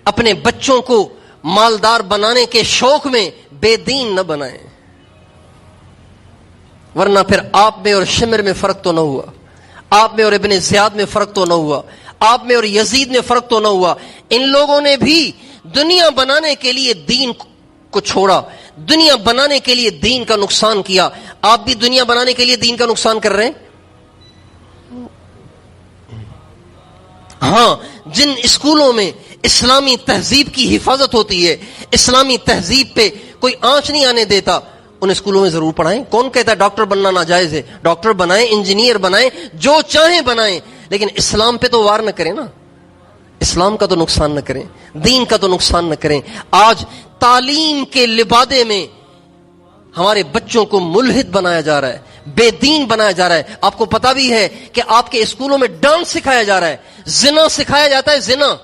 اپنے بچوں کو مالدار بنانے کے شوق میں بے دین نہ بنائیں، ورنہ پھر آپ میں اور شمر میں فرق تو نہ ہوا، آپ میں اور ابن زیاد میں فرق تو نہ ہوا، آپ میں اور یزید میں فرق تو نہ ہوا۔ ان لوگوں نے بھی دنیا بنانے کے لیے دین کو چھوڑا، دنیا بنانے کے لیے دین کا نقصان کیا۔ آپ بھی دنیا بنانے کے لیے دین کا نقصان کر رہے ہیں۔ ہاں، جن اسکولوں میں اسلامی تہذیب کی حفاظت ہوتی ہے، اسلامی تہذیب پہ کوئی آنچ نہیں آنے دیتا، ان اسکولوں میں ضرور پڑھائیں۔ کون کہتا ہے ڈاکٹر بننا ناجائز ہے؟ ڈاکٹر بنائیں، انجینئر بنائیں، جو چاہیں بنائیں، لیکن اسلام پہ تو وار نہ کریں نا، اسلام کا تو نقصان نہ کریں، دین کا تو نقصان نہ کریں۔ آج تعلیم کے لبادے میں ہمارے بچوں کو ملحد بنایا جا رہا ہے، بے دین بنایا جا رہا ہے۔ آپ کو پتا بھی ہے کہ آپ کے اسکولوں میں ڈانس سکھایا جا رہا ہے، زنا سکھایا جاتا ہے، زنا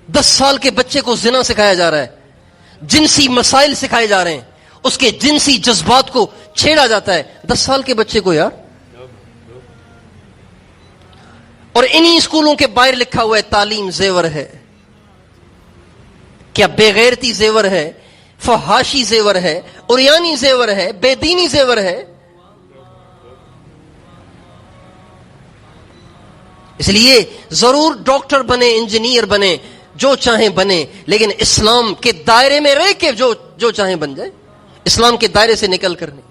10 سال کے بچے کو زنا سکھایا جا رہا ہے، جنسی مسائل سکھائے جا رہے ہیں، اس کے جنسی جذبات کو چھیڑا جاتا ہے 10 سال کے بچے کو یار۔ اور انہی اسکولوں کے باہر لکھا ہوا ہے تعلیم زیور ہے۔ کیا بے غیرتی زیور ہے، فحاشی زیور ہے، عریانی زیور ہے، بے دینی زیور ہے؟ اس لیے ضرور ڈاکٹر بنے، انجینئر بنے، جو چاہیں بنے، لیکن اسلام کے دائرے میں رہ کے جو چاہیں بن جائے، اسلام کے دائرے سے نکل کر نہیں۔